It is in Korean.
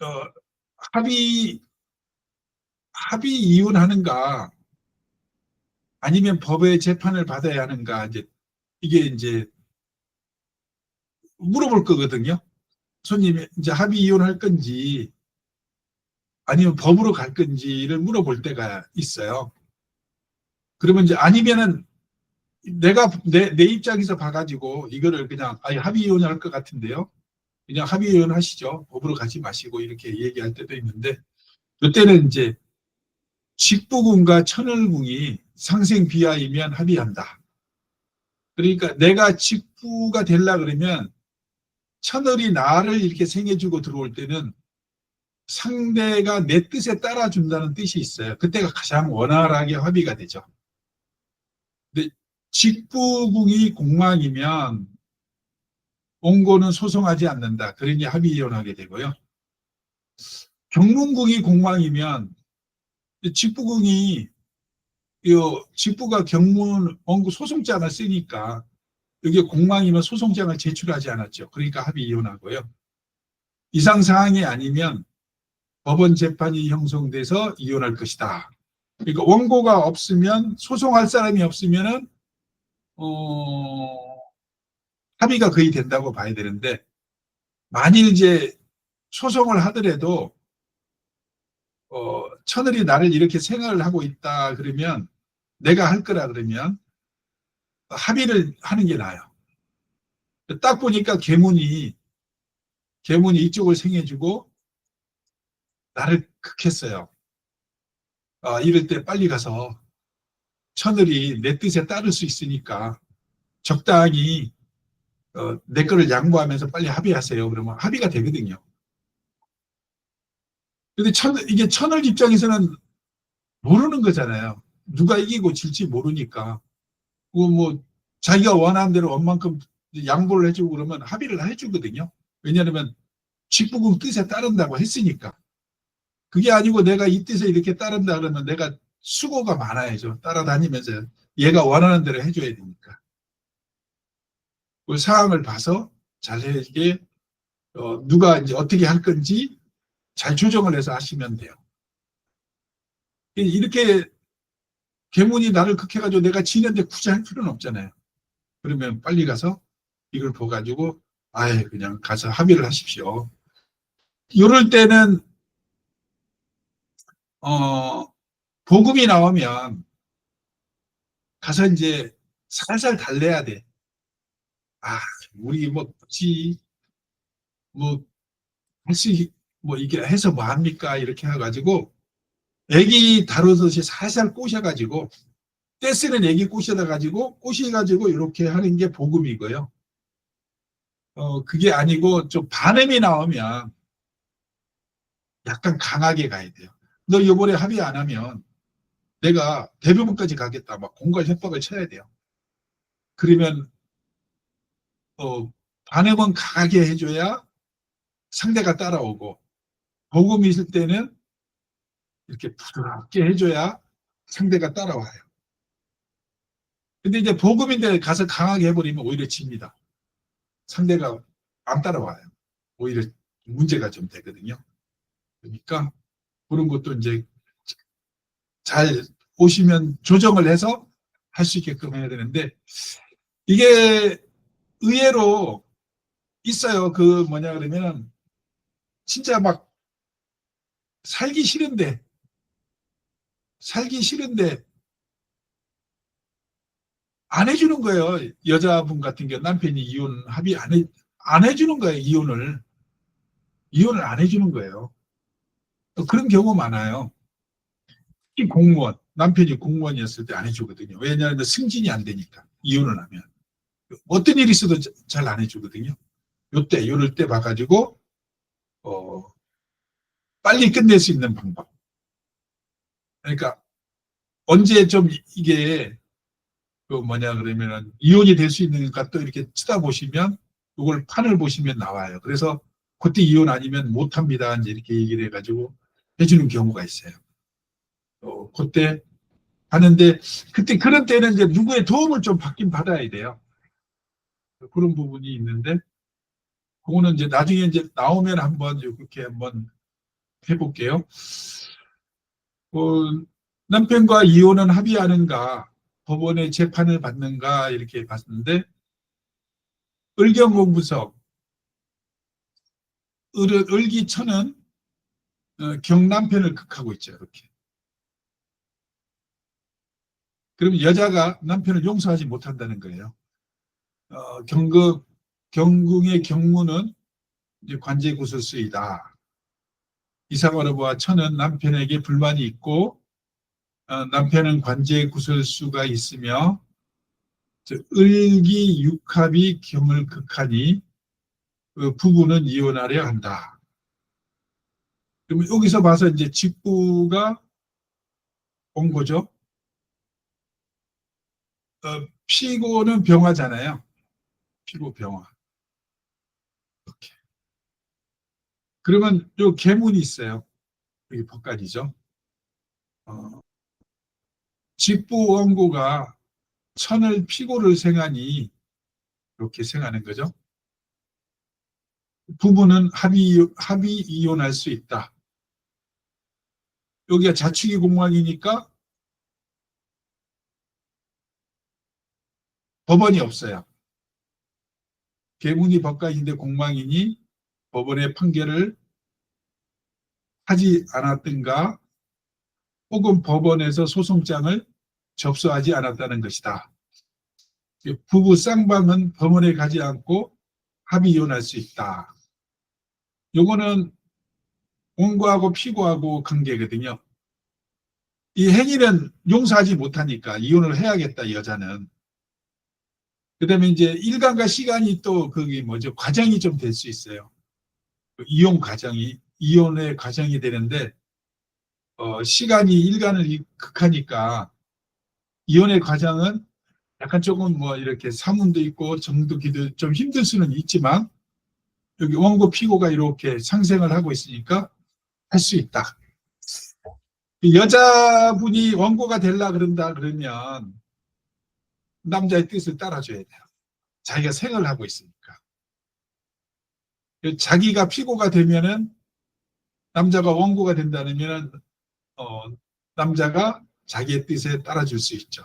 어, 합의 이혼하는가 아니면 법의 재판을 받아야 하는가 이게 이제 물어볼 거거든요. 손님이 이제 합의 이혼할 건지 아니면 법으로 갈 건지를 물어볼 때가 있어요. 그러면 이제 아니면은 내가 내 입장에서 봐가지고 이거를 그냥 합의 이혼할 것 같은데요. 그냥 합의 이혼 하시죠. 법으로 가지 마시고 이렇게 얘기할 때도 있는데 이때는 이제 직부궁과 천을궁이 상생 비하이면 합의한다. 그러니까 내가 직부가 되려 그러면 천을이 나를 이렇게 생해주고 들어올 때는 상대가 내 뜻에 따라준다는 뜻이 있어요. 그때가 가장 원활하게 합의가 되죠. 근데 직부궁이 공망이면 원고는 소송하지 않는다. 그러니 합의 이혼하게 되고요. 경문궁이 공망이면 직부궁이 직부가 경문 원고 소송장을 쓰니까 이게 공망이면 소송장을 제출하지 않았죠. 그러니까 합의 이혼하고요. 이상 사항이 아니면 법원 재판이 형성돼서 이혼할 것이다. 그러니까 원고가 없으면 소송할 사람이 없으면은 합의가 거의 된다고 봐야 되는데 만일 이제 소송을 하더라도 천을이 나를 이렇게 생각을 하고 있다 그러면 내가 할 거라 그러면 합의를 하는 게 나아요. 딱 보니까 계문이 이쪽을 생해주고 나를 극했어요. 이럴 때 빨리 가서 천을이 내 뜻에 따를 수 있으니까 적당히 내 거를 양보하면서 빨리 합의하세요. 그러면 합의가 되거든요. 근데 이게 천을 입장에서는 모르는 거잖아요. 누가 이기고 질지 모르니까. 뭐 자기가 원하는 대로 원만큼 양보를 해주고 그러면 합의를 해주거든요. 왜냐하면 직부궁 뜻에 따른다고 했으니까. 그게 아니고 내가 이 뜻에 이렇게 따른다 그러면 내가 수고가 많아야죠. 따라다니면서 얘가 원하는 대로 해줘야 되니까. 그 상황을 봐서 자세하게 누가 이제 어떻게 할 건지 잘 조정을 해서 하시면 돼요. 이렇게 계문이 나를 극해가지고 내가 지는데 굳이 할 필요는 없잖아요. 그러면 빨리 가서 이걸 보가지고 그냥 가서 합의를 하십시오. 이럴 때는 복음이 나오면 가서 이제 살살 달래야 돼. 우리 뭐 굳이 뭐 할 수 뭐 이게 해서 뭐 합니까 이렇게 해가지고 애기 다루듯이 살살 꼬셔가지고 떼쓰는 애기 꼬셔가지고 이렇게 하는 게 복음이고요. 그게 아니고 좀 반음이 나오면 약간 강하게 가야 돼요. 너 이번에 합의 안 하면 내가 대법원까지 가겠다. 막 공갈 협박을 쳐야 돼요. 그러면 반음은 강하게 해줘야 상대가 따라오고 복음이 있을 때는 이렇게 부드럽게 해줘야 상대가 따라와요. 근데 이제 복음인데 가서 강하게 해버리면 오히려 집니다. 상대가 안 따라와요. 오히려 문제가 좀 되거든요. 그러니까 그런 것도 이제 잘 오시면 조정을 해서 할 수 있게끔 해야 되는데 이게 의외로 있어요. 그 뭐냐 그러면 진짜 막 살기 싫은데 안 해주는 거예요. 여자분 같은 경우 남편이 이혼 합의 안 해주는 거예요. 이혼을 안 해주는 거예요. 그런 경우 많아요. 특히 공무원, 남편이 공무원이었을 때 안 해주거든요. 왜냐하면 승진이 안 되니까 이혼을 하면 어떤 일이 있어도 잘 안 해주거든요. 요럴 때 봐가지고 빨리 끝낼 수 있는 방법. 그러니까 언제 좀 이게 그 뭐냐 그러면은 이혼이 될 수 있는가 또 이렇게 쳐다보시면 이걸 판을 보시면 나와요. 그래서 그때 이혼 아니면 못합니다. 이제 이렇게 얘기를 해가지고 해주는 경우가 있어요. 그때 하는데 그때 그런 때는 이제 누구의 도움을 좀 받긴 받아야 돼요. 그런 부분이 있는데 그거는 이제 나중에 이제 나오면 한번 이렇게 한번 해볼게요. 남편과 이혼은 합의하는가, 법원의 재판을 받는가 이렇게 봤는데 을경공부석 을기천은 경남편을 극하고 있죠. 이렇게. 그러면 여자가 남편을 용서하지 못한다는 거예요. 경궁의 경무는 이제 관제구술수이다. 이사관어부와 천은 남편에게 불만이 있고 남편은 관제구술수가 있으며 을기육합이 경을 극하니 그 부부는 이혼하려 한다. 그러면 여기서 봐서 이제 직부가 온 거죠. 피고는 병화잖아요. 피고 병화. 이렇게. 그러면 요 계문이 있어요. 여기 법관이죠. 직부 원고가 천을 피고를 생하니 이렇게 생하는 거죠. 부부는 합의 이혼할 수 있다. 여기가 자축이 공망이니까 법원이 없어요. 계문이 법관인데 공망이니 법원의 판결을 하지 않았든가 혹은 법원에서 소송장을 접수하지 않았다는 것이다. 부부 쌍방은 법원에 가지 않고 합의 이혼할 수 있다. 요거는 원고하고 피고하고 관계거든요. 이 행위는 용서하지 못하니까 이혼을 해야겠다, 여자는. 그 다음에 이제 일간과 시간이 또 그게 뭐죠? 과정이 좀 될 수 있어요. 이혼 과정이, 이혼의 과정이 되는데, 시간이 일간을 극하니까 이혼의 과정은 약간 조금 뭐 이렇게 사문도 있고 정두기도 좀 힘들 수는 있지만 여기 원고 피고가 이렇게 상생을 하고 있으니까 할 수 있다. 여자분이 원고가 되려 그런다 그러면 남자의 뜻을 따라줘야 돼요. 자기가 생을 하고 있으니까. 자기가 피고가 되면은 남자가 원고가 된다면 남자가 자기의 뜻에 따라줄 수 있죠.